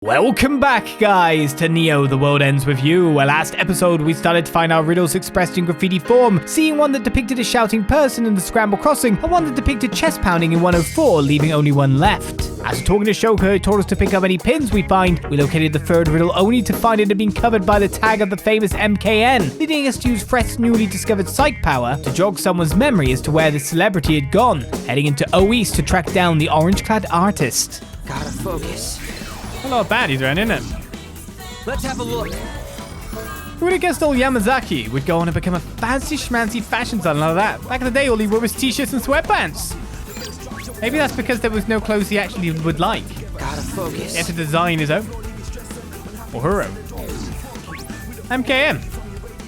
Welcome back, guys, to Neo, The World Ends With You. Well, last episode, we started to find our riddles expressed in graffiti form, seeing one that depicted a shouting person in the Scramble Crossing, and one that depicted chest pounding in 104, leaving only one left. After talking to Shoka, who told us to pick up any pins we find, we located the third riddle only to find it had been covered by the tag of the famous MKN, leading us to use fresh newly discovered psych power to jog someone's memory as to where the celebrity had gone, heading into O-East to track down the orange-clad artist. Gotta focus. A lot of baddies around, isn't it? Let's have a look. Who would have guessed old Yamazaki would go on and become a fancy schmancy fashion designer like that? Back in the day, all he wore was t-shirts and sweatpants. Maybe that's because there was no clothes he actually would like. Gotta focus. He had to design his own. Or her own. MKN.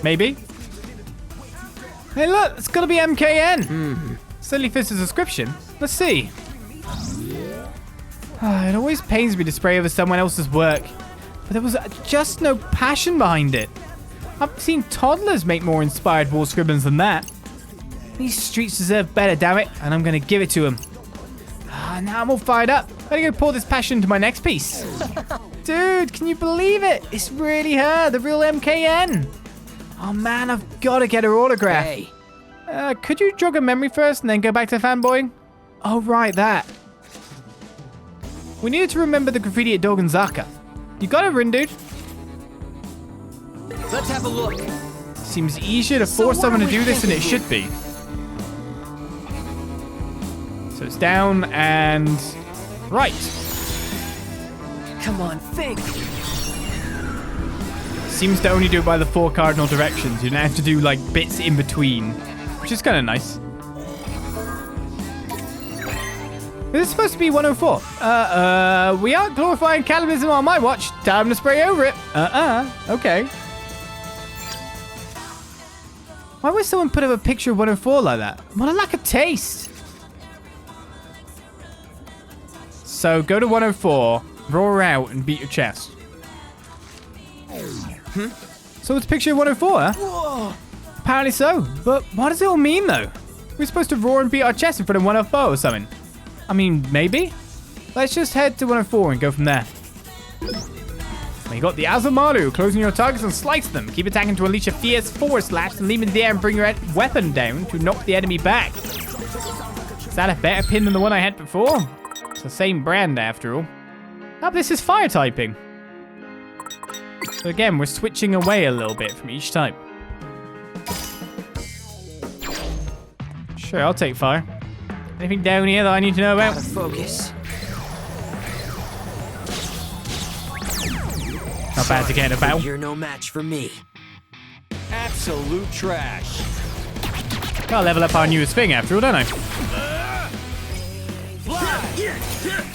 Maybe. Hey look, it's gotta be MKN. Certainly fits the description. Let's see. It always pains me to spray over someone else's work, but there was just no passion behind it. I've seen toddlers make more inspired wall scribblings than that. These streets deserve better, damn it, and I'm gonna give it to them. Now I'm all fired up. Better go pour this passion into my next piece. Dude, can you believe it? It's really her, the real MKN. Oh man, I've gotta get her autograph. Hey. Could you jog a memory first and then go back to fanboying? Oh, right, that. We needed to remember the graffiti at Dogonzaka. You got it, Rindo. Let's have a look. Seems easier to force someone to do this than it should be. So it's down and right. Come on, think. Seems to only do it by the 4 cardinal directions. You don't have to do like bits in between, which is kind of nice. This is supposed to be 104. We aren't glorifying cannibalism on my watch. Time to spray over it. Okay. Why would someone put up a picture of 104 like that? What a lack of taste. So go to 104, roar out, and beat your chest. So it's a picture of 104, huh? Whoa. Apparently so. But what does it all mean, though? We're supposed to roar and beat our chest in front of 104 or something. I mean, maybe? Let's just head to 104 and go from there. We got the Azumaru, closing your targets and slice them. Keep attacking to unleash a fierce force slash and leave in the air and bring your weapon down to knock the enemy back. Is that a better pin than the one I had before? It's the same brand after all. Oh, this is fire typing. So again, we're switching away a little bit from each type. Sure, I'll take fire. Anything down here that I need to know about? Gotta focus. Not bad to get about. You're no match for me. Absolute trash. Gotta level up our newest thing after all, don't I?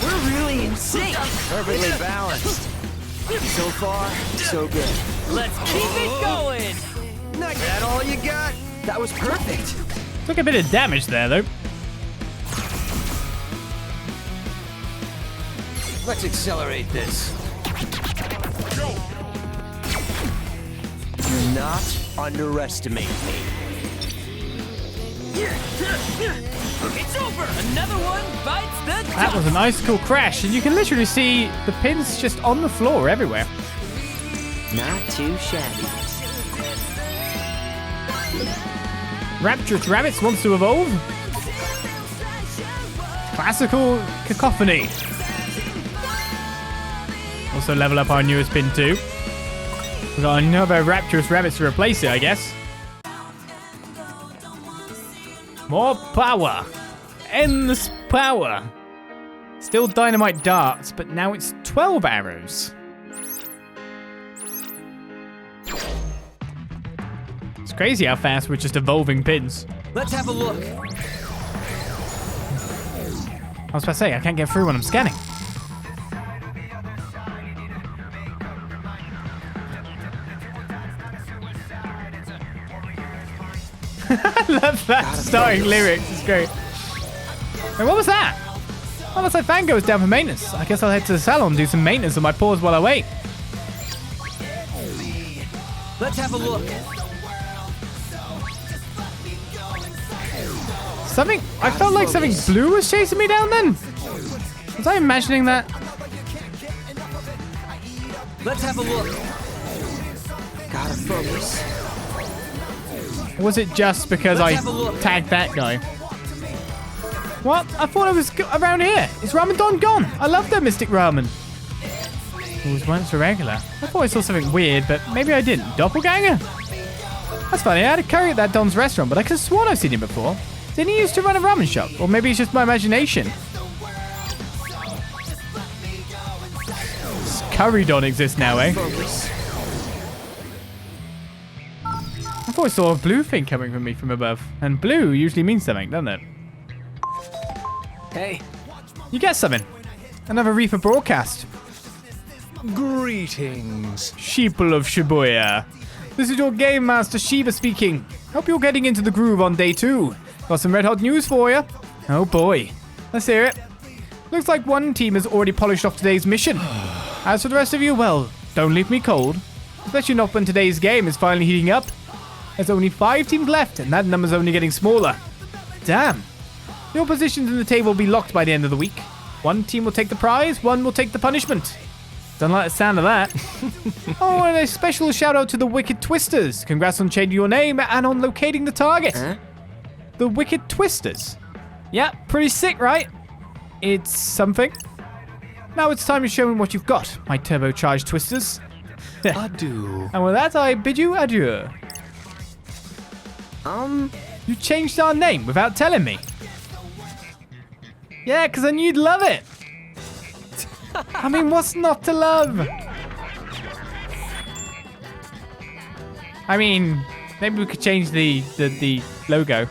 We're really in sync. Perfectly balanced. So far, so good. Let's keep it going. Not that all you got? That was perfect. Took a bit of damage there, though. Let's accelerate this. Do not underestimate me. It's over. Another one bites the dust. That was an icicle crash, and you can literally see the pins just on the floor everywhere. Not too shabby. Rapturous Rabbits wants to evolve. Classical Cacophony. Also level up our newest pin too. We got another Rapturous Rabbits to replace it, I guess. More power. Endless power. Still dynamite darts, but now it's 12 arrows. It's crazy how fast we're just evolving pins. Let's have a look. I was about to say, I can't get through when I'm scanning. I love that starting lyrics. It's great. Wait, what was that? Oh, looks like Fan goes down for maintenance. I guess I'll head to the salon and do some maintenance on my paws while I wait. Let's have a look. Something... I felt like something blue was chasing me down then. Was I imagining that? Let's have a look. Gotta focus. Was it just because I tagged that guy? What? I thought I was around here. Is Ramadan gone? I love their Mystic Ramen. It was once a regular. I thought I saw something weird, but maybe I didn't. Doppelganger? That's funny. I had a curry at that Don's restaurant, but I could have sworn I've seen him before. Didn't he used to run a ramen shop? Or maybe it's just my imagination. Curry Don exists now, eh? I thought I saw a blue thing coming from me from above. And blue usually means something, doesn't it? Hey. You get something. Another Reaper broadcast. Greetings. Sheeple of Shibuya. This is your Game Master Shiva speaking. Hope you're getting into the groove on day 2. Got some red hot news for you. Oh boy. Let's hear it. Looks like one team has already polished off today's mission. As for the rest of you, well, don't leave me cold. Especially not when today's game is finally heating up. There's only 5 teams left, and that number's only getting smaller. Damn. Your positions in the table will be locked by the end of the week. One team will take the prize, one will take the punishment. Don't like the sound of that. Oh, and a special shout out to the Wicked Twisters. Congrats on changing your name and on locating the target. Huh? The Wicked Twisters. Yeah, pretty sick, right? It's something. Now it's time to show me what you've got, my turbocharged twisters. Adieu. And with that, I bid you adieu. You changed our name without telling me. Yeah, because I knew you'd love it. I mean, what's not to love? I mean, maybe we could change the logo.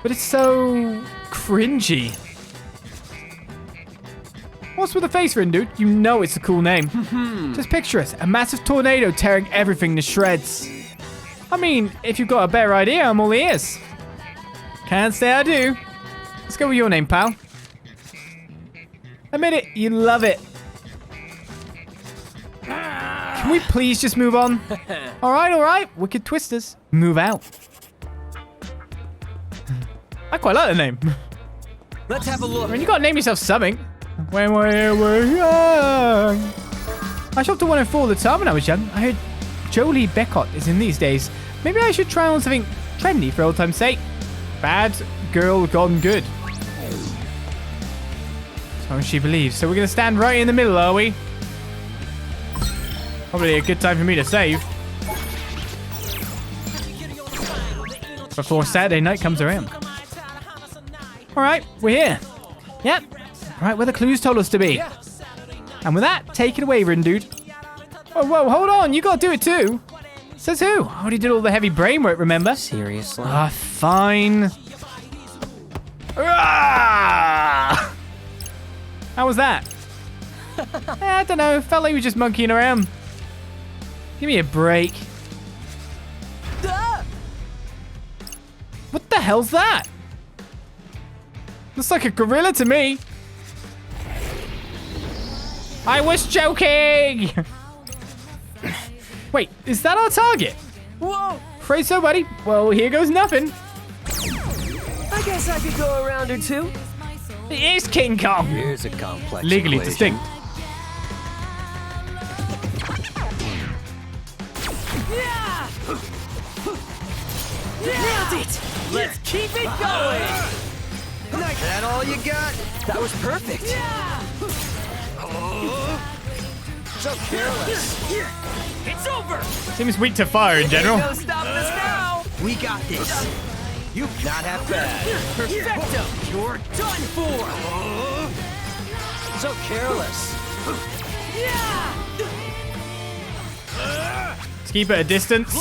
But it's so cringy. What's with the face, Rindo? You know it's a cool name. Just picture it, a massive tornado tearing everything to shreds. I mean, if you've got a better idea, I'm all ears. Can't say I do. Let's go with your name, pal. Admit it, you love it. Can we please just move on? All right. Wicked Twisters, move out. I quite like the name. Let's have a look. I mean, you gotta name yourself something. When we were young. I shopped at 104 all the time when I was young. I heard Jolie Beckott is in these days. Maybe I should try on something trendy for old time's sake. Bad girl gone good. So she believes. So we're gonna stand right in the middle, are we? Probably a good time for me to save. Before Saturday night comes around. Alright, we're here. Yep. Right where the clues told us to be. And with that, take it away, Rindo. Oh, whoa, hold on. You gotta do it too. Says who? I already did all the heavy brain work, remember? Seriously? Ah, fine. Ah! How was that? I don't know. Felt like we were just monkeying around. Give me a break. What the hell's that? Looks like a gorilla to me. I was joking! Wait, is that our target? Whoa! Afraid so, buddy. Well, here goes nothing. I guess I could go a round or two. It is King Kong. Here's a complex Legally equation. distinct. Nailed it! Let's keep it going! That all you got? That was perfect. So careless. It's over. Seems weak to fire in general. No stopping us now. We got this. You not half bad. Perfecto. You're done for. So careless. Let's keep it at a distance.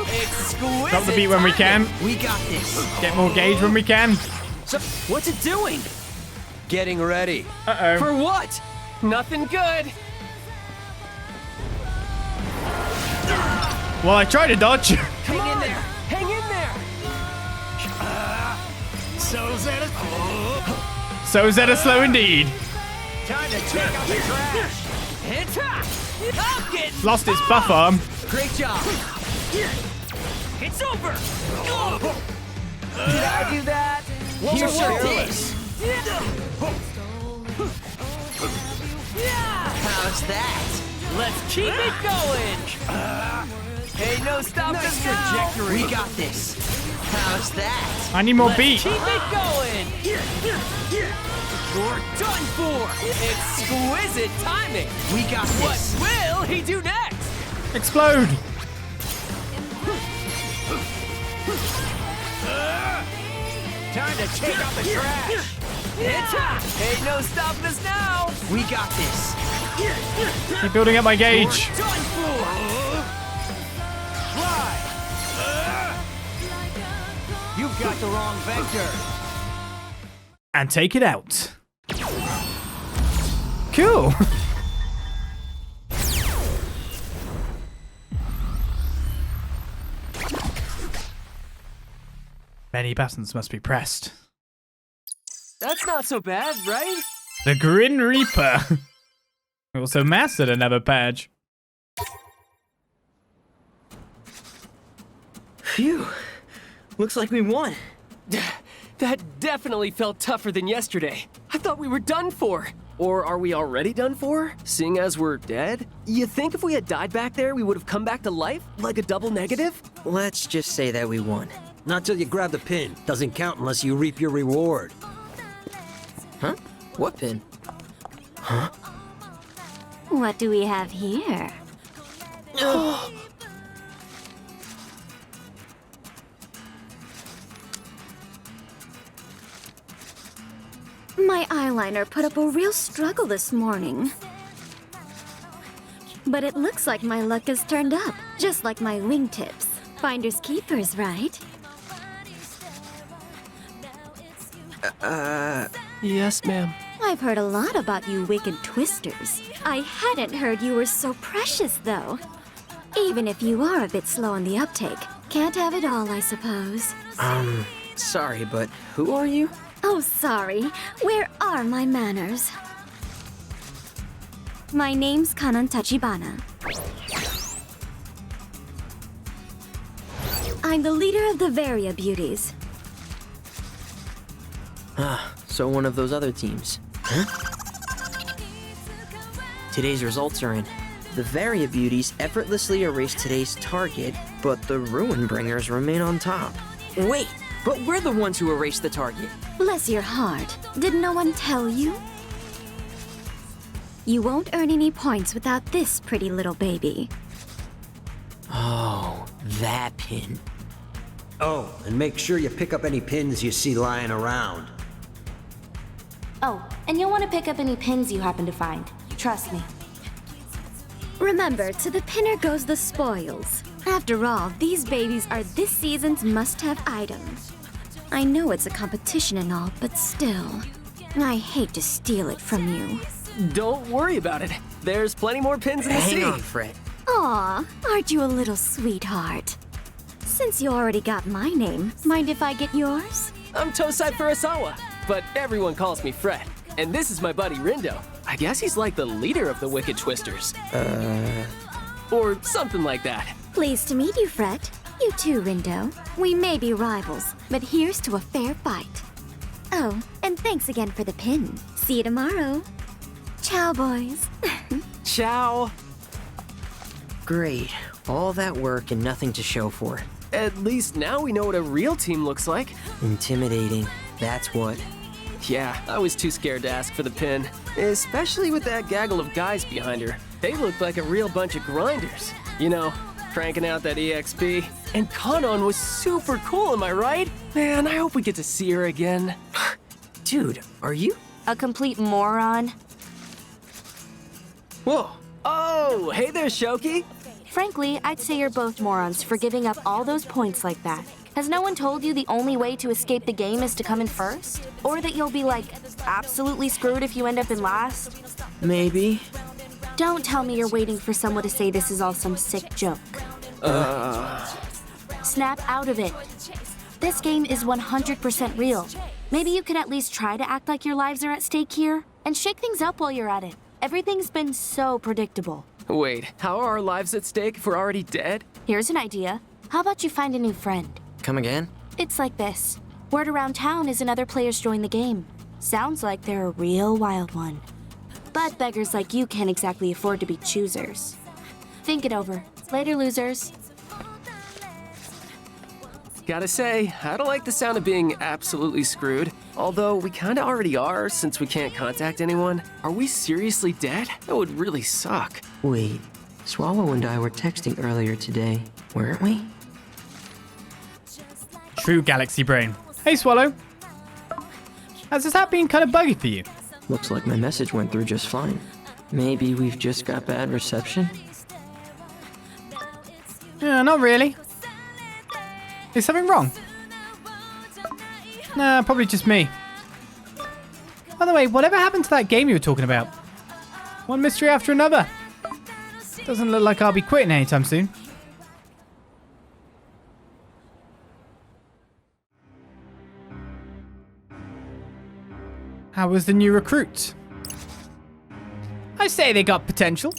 Exquisite. Drop the beat when we can. We got this. Get more gauge when we can. So, what's it doing? Getting ready. Uh-oh. For what? Nothing good. Well, I tried to dodge. Hang in there. Hang in there. So Zeta slow indeed. Time to take out the trash. I'm getting Lost its buff arm. Great job. It's over. Did I do that? You sure did. that? Let's keep it going! Hey, no stopping us now! We got this. How's that? I need more beat. Keep it going! You're done for! Exquisite timing! We got this. What will he do next? Explode. Time to take out the trash. Hey, no stopping us now! We got this. Keep building up my gauge. Done for! Fly! You've got the wrong vector. And take it out. Cool. Many buttons must be pressed. That's not so bad, right? The Grin Reaper. We also mastered another patch. Phew. Looks like we won. That definitely felt tougher than yesterday. I thought we were done for. Or are we already done for, seeing as we're dead? You think if we had died back there, we would have come back to life, like a double negative? Let's just say that we won. Not till you grab the pin. Doesn't count unless you reap your reward. Huh? What pin? Huh? What do we have here? My eyeliner put up a real struggle this morning. But it looks like my luck has turned up, just like my wingtips. Finders keepers, right? Yes, ma'am. I've heard a lot about you wicked twisters. I hadn't heard you were so precious, though. Even if you are a bit slow on the uptake. Can't have it all, I suppose. Sorry, but who are you? Oh, sorry. Where are my manners? My name's Kanan Tachibana. I'm the leader of the Varia Beauties. So one of those other teams. Huh? Today's results are in. The Varia Beauties effortlessly erased today's target, but the Ruin Bringers remain on top. Wait, but we're the ones who erased the target. Bless your heart. Did no one tell you? You won't earn any points without this pretty little baby. Oh, that pin. Oh, and make sure you pick up any pins you see lying around. Oh, and you'll want to pick up any pins you happen to find. Trust me. Remember, to the pinner goes the spoils. After all, these babies are this season's must-have items. I know it's a competition and all, but still, I hate to steal it from you. Don't worry about it. There's plenty more pins in the sea. Hang on, Fred. Aw, aren't you a little sweetheart? Since you already got my name, mind if I get yours? I'm Tosai Furusawa, but everyone calls me Fred. And this is my buddy Rindo. I guess he's like the leader of the Wicked Twisters. Or something like that. Pleased to meet you, Fred. You too, Rindo. We may be rivals, but here's to a fair fight. Oh, and thanks again for the pin. See you tomorrow. Ciao, boys. Ciao. Great. All that work and nothing to show for it. At least now we know what a real team looks like. Intimidating. That's what. Yeah, I was too scared to ask for the pin. Especially with that gaggle of guys behind her. They looked like a real bunch of grinders. You know, cranking out that EXP. And Kanon was super cool, am I right? Man, I hope we get to see her again. Dude, are you? A complete moron? Whoa. Oh, hey there, Shoki. Frankly, I'd say you're both morons for giving up all those points like that. Has no one told you the only way to escape the game is to come in first? Or that you'll be, like, absolutely screwed if you end up in last? Maybe. Don't tell me you're waiting for someone to say this is all some sick joke. Snap out of it. This game is 100% real. Maybe you could at least try to act like your lives are at stake here, and shake things up while you're at it. Everything's been so predictable. Wait, how are our lives at stake if we're already dead? Here's an idea. How about you find a new friend? Come again? It's like this. Word around town is another player's joined the game. Sounds like they're a real wild one. But beggars like you can't exactly afford to be choosers. Think it over. Later, losers. Gotta say, I don't like the sound of being absolutely screwed. Although we kinda already are, since we can't contact anyone. Are we seriously dead? That would really suck. Wait, Swallow and I were texting earlier today, weren't we? True galaxy brain. Hey, Swallow. Has this app been kind of buggy for you? Looks like my message went through just fine. Maybe we've just got bad reception? Not really. Is something wrong? Nah, probably just me. By the way, whatever happened to that game you were talking about? One mystery after another. Doesn't look like I'll be quitting anytime soon. How was the new recruit? I say they got potential.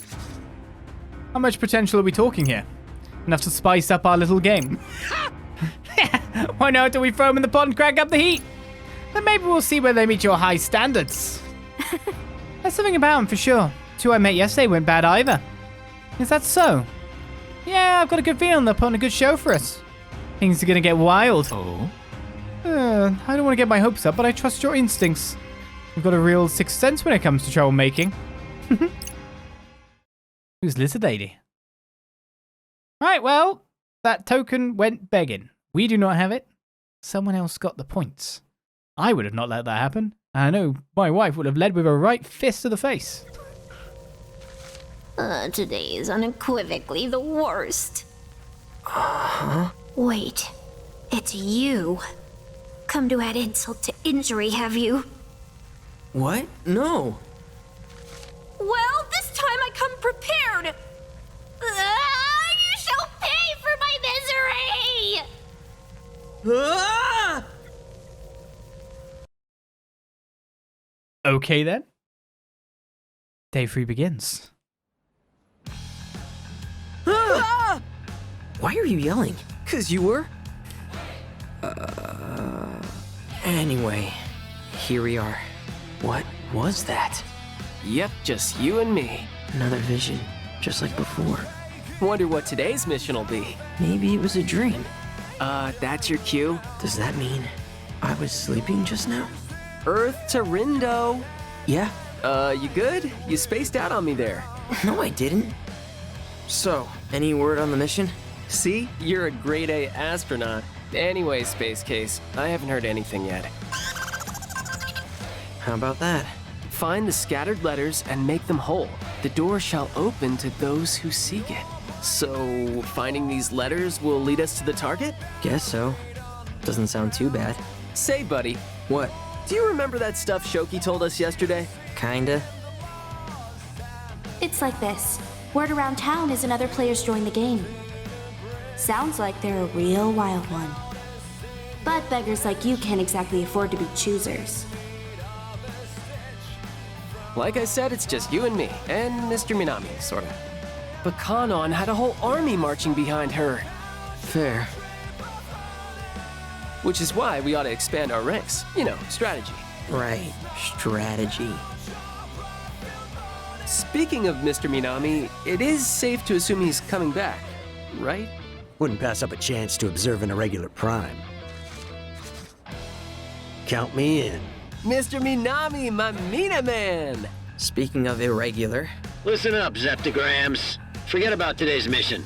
How much potential are we talking here? Enough to spice up our little game. Why not do we throw them in the pot and crank up the heat? Then maybe we'll see where they meet your high standards. There's something about them for sure. Two I met yesterday weren't bad either. Is that so? Yeah, I've got a good feeling they're putting a good show for us. Things are gonna get wild. Oh? I don't want to get my hopes up, but I trust your instincts. You've got a real sixth sense when it comes to troublemaking. Who's Lizard Lady? Right, well, that token went begging. We do not have it. Someone else got the points. I would have not let that happen. I know my wife would have led with a right fist to the face. Today is unequivocally the worst. Wait, it's you. Come to add insult to injury, have you? What? No. Well, this time I come prepared. You shall pay for my misery! Ah! Okay then. Day 3 begins. Ah! Why are you yelling? 'Cause you were? Anyway, here we are. What was that? Yep, just you and me. Another vision, just like before. Wonder what today's mission will be. Maybe it was a dream. That's your cue? Does that mean I was sleeping just now? Earth to Rindo. Yeah. You good? You spaced out on me there. No, I didn't. So, any word on the mission? See? You're a grade A astronaut. Anyway, Space Case, I haven't heard anything yet. How about that? Find the scattered letters and make them whole. The door shall open to those who seek it. So, finding these letters will lead us to the target? Guess so. Doesn't sound too bad. Say, buddy, What? do you remember that stuff Shoki told us yesterday? Kinda. It's like this. Word around town is another player's joined the game. Sounds like they're a real wild one. But beggars like you can't exactly afford to be choosers. Like I said, it's just you and me, and Mr. Minami, sorta. But Kanon had a whole army marching behind her. Fair. Which is why we ought to expand our ranks. You know, strategy. Right. Strategy. Speaking of Mr. Minami, it is safe to assume he's coming back, right? Wouldn't pass up a chance to observe an irregular prime. Count me in. Mr. Minami, my Mina man! Speaking of irregular, Listen up, Zeptograms. Forget about today's mission.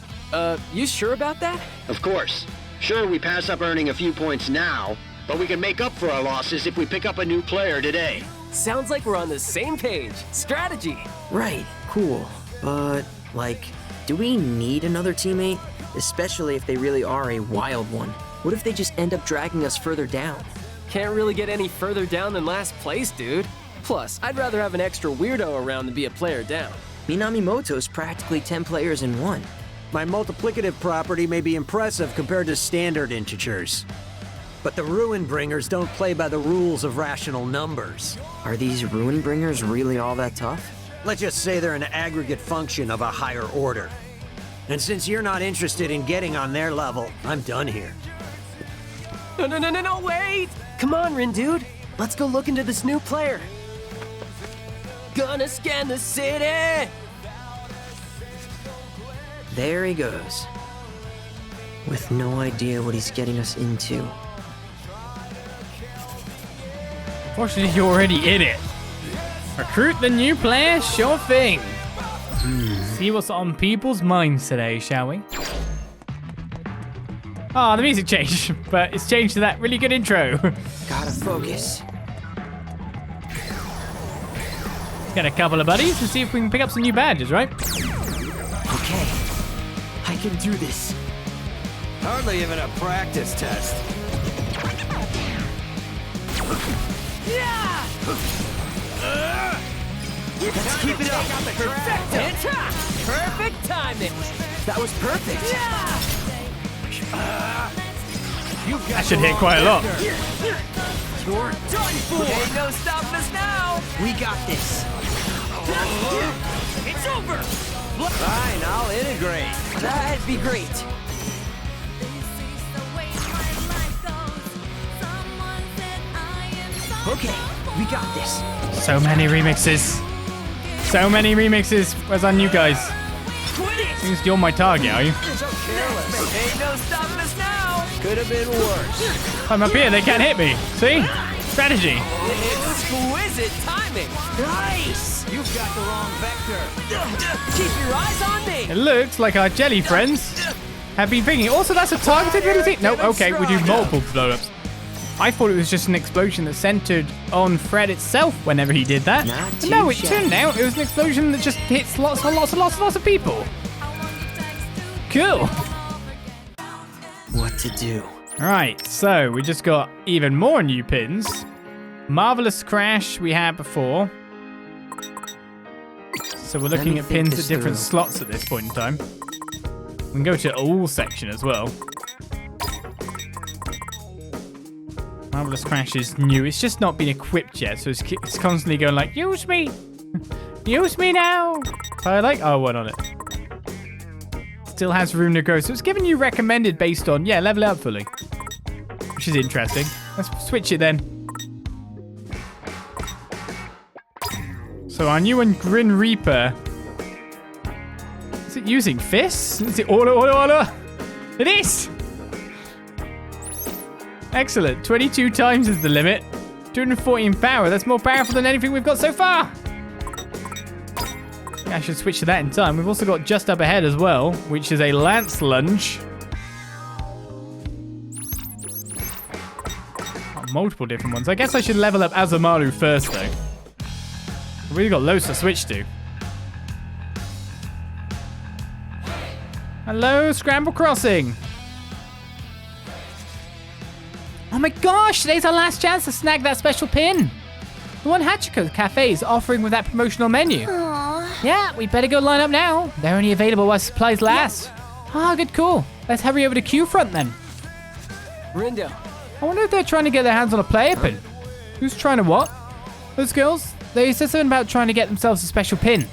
You sure about that? Of course. Sure, we pass up earning a few points now, but we can make up for our losses if we pick up a new player today. Sounds like we're on the same page. Strategy! right, cool. But, like, do we need another teammate? Especially if they really are a wild one. What if they just end up dragging us further down? Can't really get any further down than last place, dude. Plus, I'd rather have an extra weirdo around than be a player down. Minamimoto's practically 10 players in one. My multiplicative property may be impressive compared to standard integers. But the Ruin Bringers don't play by the rules of rational numbers. Are these Ruin Bringers really all that tough? Let's just say they're an aggregate function of a higher order. And since you're not interested in getting on their level, I'm done here. No, wait! Come on, Rin, dude. Let's go look into this new player. Gonna scan the city! There he goes. With no idea what he's getting us into. Fortunately, you're already in it. Recruit the new player, sure thing. See what's on people's minds today, shall we? Oh, the music changed, but it's changed to that really good intro. Gotta focus. Got a couple of buddies to see if we can pick up some new badges, right? Okay, I can do this. Hardly even a practice test. Let's keep it up. Perfect! Perfect timing! That was perfect. That should hit quite a lot. You're Done for! Ain't no stopping us now! We got this. It's over! Fine, I'll integrate. That'd be great. Okay, we got this. So many remixes. So many remixes. Where's our new guys? Quit it! Seems you're my target, are you? Ain't no stopping us now! Could have been worse. I'm up here, they can't hit me. See? Strategy. Exquisite timing! Nice! You've got the wrong vector. Keep your eyes on me! It looks like our jelly friends have been thinking. Also, that's a targeted ability? Nope, okay, we do multiple blow-ups. I thought it was just an explosion that centered on Fred itself whenever he did that. Not But too no, it shabby. turned out it was an explosion that just hits lots of people. Cool. What to do? Alright, so we just got even more new pins. Marvelous Crash we had before. So we're looking me at think pins this at different through. slots at this point in time. We can go to all section as well. Marvelous Crash is new. It's just not been equipped yet, so it's constantly going like, use me! Use me now! I like R1 on it. Still has room to grow, so it's giving you recommended based on, yeah, level it up fully. Which is interesting. Let's switch it then. So our new one, Grin Reaper. Is it using fists? Is it auto? It is! Excellent. 22 times is the limit. 214 power. That's more powerful than anything we've got so far. I should switch to that in time. We've also got just up ahead as well, which is a Lance Lunge. Oh, multiple different ones. I guess I should level up Azamaru first, though. We've really got loads to switch to. Hello, Scramble Crossing. Oh my gosh, today's our last chance to snag that special pin. The one Hachiko Cafe is offering with that promotional menu. Aww. Yeah, we better go line up now. They're only available while supplies last. Ah, good call. Let's hurry over to Q Front then. Rindo, I wonder if they're trying to get their hands on a player pin. Who's trying to what? Those girls, they said something about trying to get themselves a special pin.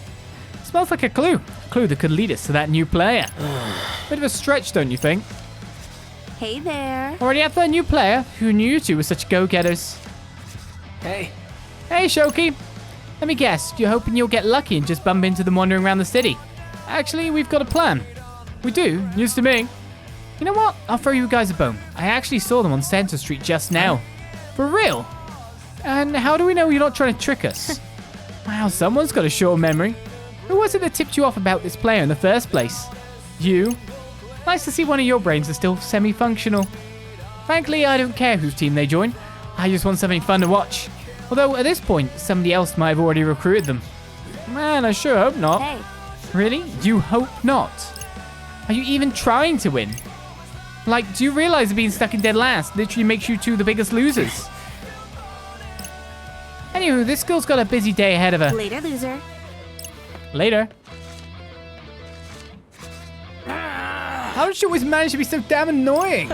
Smells like a clue. A clue that could lead us to that new player. Bit of a stretch, don't you think? Hey there. Already have that new player. Who knew you two were such go-getters? hey, Hey, Shoki. Let me guess, you're hoping you'll get lucky and just bump into them wandering around the city. Actually, we've got a plan. We do, news to me. You know what? I'll throw you guys a bone. I actually saw them on Center Street just now. For real? And how do we know you're not trying to trick us? Wow, someone's got a short memory. Who was it that tipped you off about this player in the first place? You? Nice to see one of your brains is still semi-functional. Frankly, I don't care whose team they join. I just want something fun to watch. Although, at this point, somebody else might have already recruited them. Man, I sure hope not. Hey. Really? You hope not? Are you even trying to win? Like, do you realize that being stuck in dead last literally makes you two the biggest losers? Anywho, this girl's got a busy day ahead of her. Later, loser. Later. How did she always manage to be so damn annoying?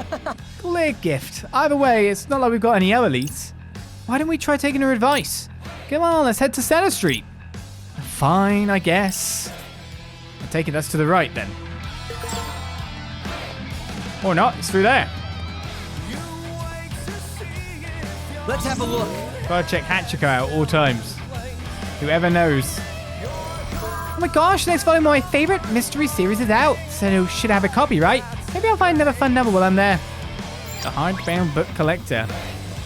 Clear gift. Either way, it's not like we've got any other leads. Why don't we try taking her advice? Come on, let's head to Center Street. Fine, I guess. I take it that's to the right then. Or not, it's through there. Let's have a look. Gotta check Hachiko out at all times. Whoever knows. Oh my gosh, next volume of my favorite mystery series is out. So should have a copy, right? Maybe I'll find another fun novel while I'm there. The hardbound book collector.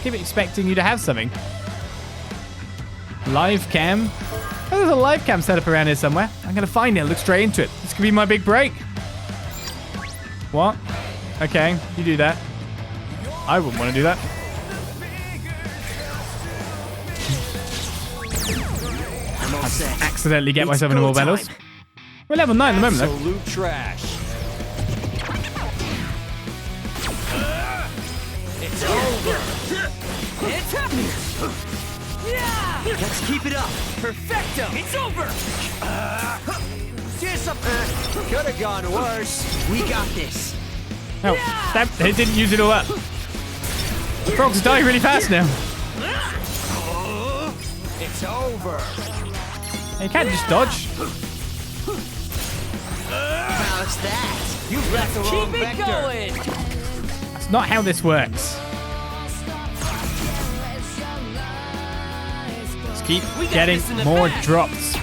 Keep expecting you to have something. Live cam. Oh, there's a live cam set up around here somewhere. I'm gonna find it and look straight into it. This could be my big break. What? Okay, you do that. I wouldn't want to do that. I accidentally get myself into more battles. We're level 9 at the moment, though. Absolute trash. It's over. It's happening. Let's keep it up. Perfecto. It's over. Could have gone worse. We got this. Oh, that, they didn't use it all up. The frog's dying really fast now. It's over. You can't just dodge. How's that? You left the wrong vector. Going. That's not how this works. Let's keep getting more drops.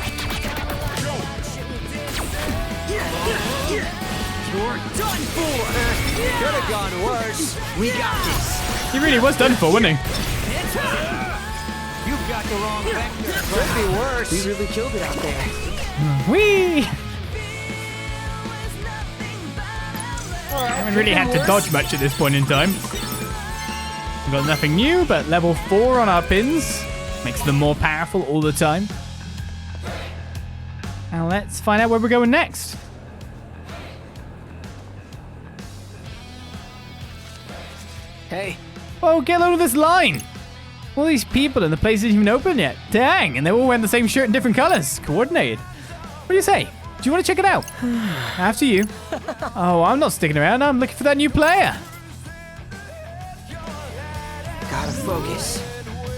You're done for. Could have gone worse. We got this. He really was done for, wasn't he? You've got the wrong vector. Could be worse. We really killed it out there. Whee! I haven't really had to dodge much at this point in time. We've got nothing new, but level 4 on our pins. Makes them more powerful all the time. Now let's find out where we're going next. Hey. Oh, get a load of this line. All these people and the place isn't even open yet. Dang, and they're all wearing the same shirt in different colors. Coordinated. What do you say? Do you want to check it out? After you. Oh, I'm not sticking around. I'm looking for that new player. Gotta focus.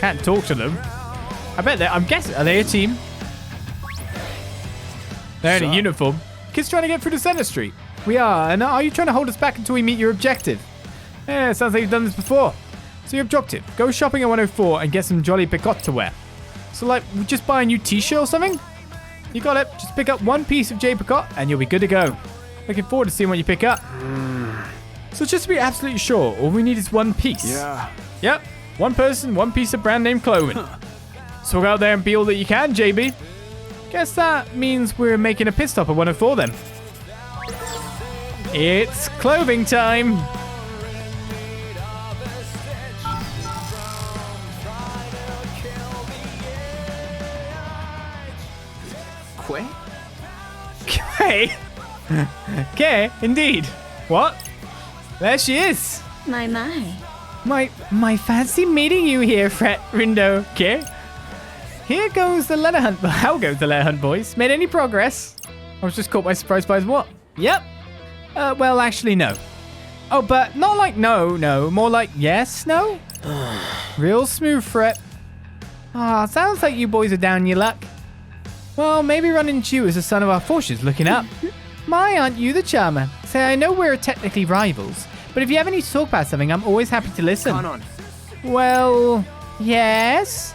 Can't talk to them. I bet I'm guessing, are they a team? They're in a uniform. Kids trying to get through the center street. We are, and are you trying to hold us back until we meet your objective? Yeah, sounds like you've done this before. So your objective, go shopping at 104 and get some jolly picot to wear. So like, just buy a new t-shirt or something? You got it. Just pick up one piece of J picot and you'll be good to go. Looking forward to seeing what you pick up. So just to be absolutely sure, all we need is one piece. Yeah. Yep. One person, one piece of brand name clothing. So go out there and be all that you can, JB. Guess that means we're making a pit stop at 104 then. It's clothing time. Okay. Okay, indeed. What? There she is. My. My fancy meeting you here, Rindo. Okay. Here goes the letter hunt. How goes the letter hunt, boys? Made any progress? I was just caught by surprise by what? Yep. Well, actually, no. Oh, but not like no. More like yes, no? Real smooth, Fret. Ah, sounds like you boys are down your luck. Well, maybe running into you as the son of our forces looking up. My, aren't you the charmer? Say, I know we're technically rivals, but if you have any to talk about something, I'm always happy to listen. Come on. Well, yes?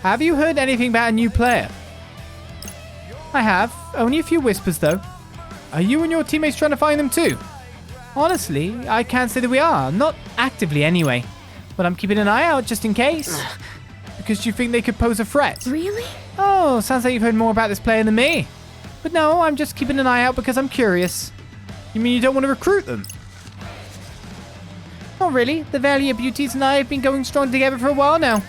Have you heard anything about a new player? I have. Only a few whispers, though. Are you and your teammates trying to find them too? Honestly, I can't say that we are. Not actively, anyway. But I'm keeping an eye out just in case. Because you think they could pose a threat? Really? Oh, sounds like you've heard more about this player than me. But no, I'm just keeping an eye out because I'm curious. You mean you don't want to recruit them? Not really. The Varia Beauties and I have been going strong together for a while now.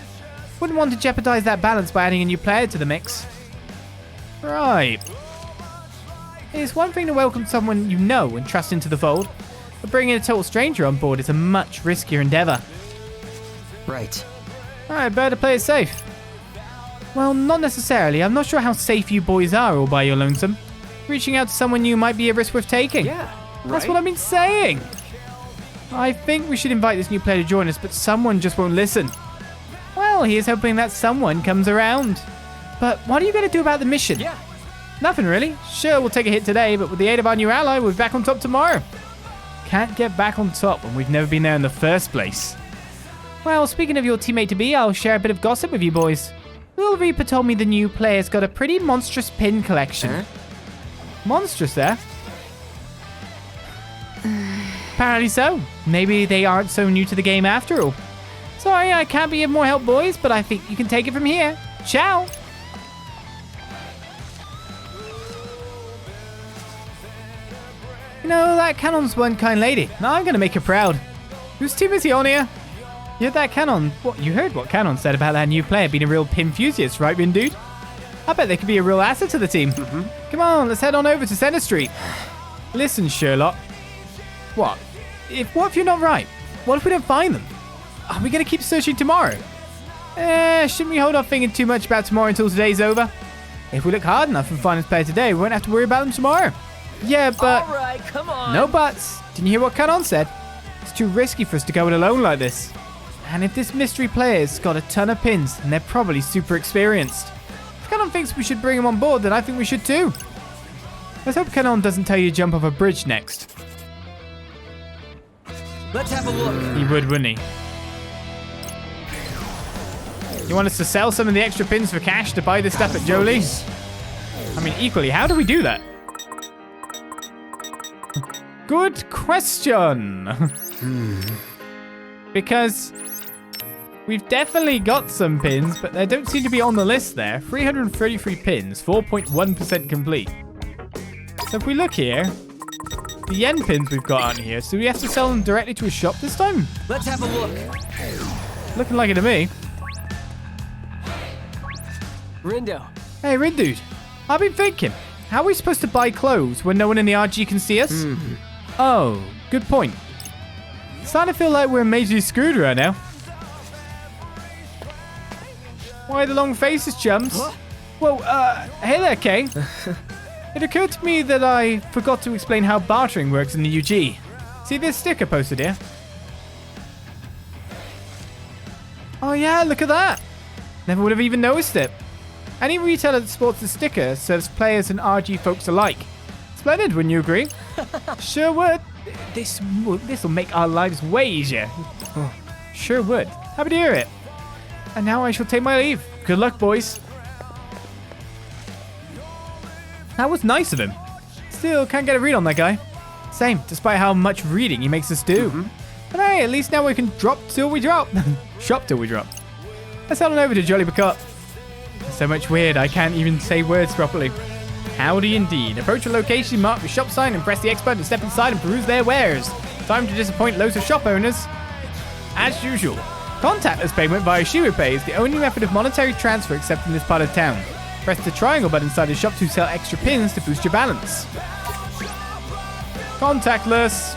Wouldn't want to jeopardize that balance by adding a new player to the mix. Right. It's one thing to welcome someone you know and trust into the fold, but bringing a total stranger on board is a much riskier endeavor. Right. Alright, better play it safe. Well, not necessarily. I'm not sure how safe you boys are all by your lonesome. Reaching out to someone new might be a risk worth taking. Yeah, right. That's what I've been saying. I think we should invite this new player to join us, but someone just won't listen. Well, here's hoping that someone comes around. But what are you going to do about the mission? Yeah. Nothing really. Sure, we'll take a hit today, but with the aid of our new ally, we'll be back on top tomorrow. Can't get back on top when we've never been there in the first place. Well, speaking of your teammate-to-be, I'll share a bit of gossip with you boys. Little Reaper told me the new player's got a pretty monstrous pin collection. Monstrous there? Apparently so. Maybe they aren't so new to the game after all. Sorry, I can't be of more help, boys, but I think you can take it from here. Ciao! You know, that Canon's one kind lady. Now I'm gonna make her proud. Whose team is he on here? You heard that Canon? What? You heard what Canon said about that new player being a real pin enthusiast, right, Rin dude? I bet they could be a real asset to the team. Come on, let's head on over to Center Street. Listen, Sherlock. What if you're not right? What if we don't find them? Are we gonna keep searching tomorrow? Shouldn't we hold off thinking too much about tomorrow until today's over? If we look hard enough and find this player today, we won't have to worry about them tomorrow. Yeah, but... All right, come on. No buts. Didn't you hear what Canon said? It's too risky for us to go it alone like this. And if this mystery player's got a ton of pins, then they're probably super experienced. If Canon thinks we should bring him on board, then I think we should too. Let's hope Canon doesn't tell you to jump off a bridge next. Let's have a look. He would, wouldn't he? You want us to sell some of the extra pins for cash to buy this stuff at Jolie? I mean, equally, how do we do that? Good question. Because we've definitely got some pins, but they don't seem to be on the list there. 333 pins, 4.1% complete. So if we look here, the yen pins we've got on here, so we have to sell them directly to a shop this time? Let's have a look. Looking like it to me. Rindo. Hey, Rin dude. I've been thinking, how are we supposed to buy clothes when no one in the RG can see us? Oh, good point. Starting to feel like we're majorly screwed right now. Why the long faces, chums? Huh? Well, hey there, Kay. It occurred to me that I forgot to explain how bartering works in the UG. See this sticker posted here? Oh yeah, look at that. Never would have even noticed it. Any retailer that sports the sticker serves players and RG folks alike. Splendid, wouldn't you agree? Sure would. This will make our lives way easier. Oh, sure would. Happy to hear it. And now I shall take my leave. Good luck, boys. That was nice of him. Still, can't get a read on that guy. Same, despite how much reading he makes us do. But hey, at least now we can drop till we drop. Shop till we drop. Let's head on over to Jolly Bacot. There's so much weird, I can't even say words properly. Howdy indeed. Approach a location marked with shop sign and press the X button to step inside and peruse their wares. Time to disappoint loads of shop owners. As usual, contactless payment via Shibuya Pay is the only method of monetary transfer except in this part of town. Press the triangle button inside the shop to sell extra pins to boost your balance. Contactless.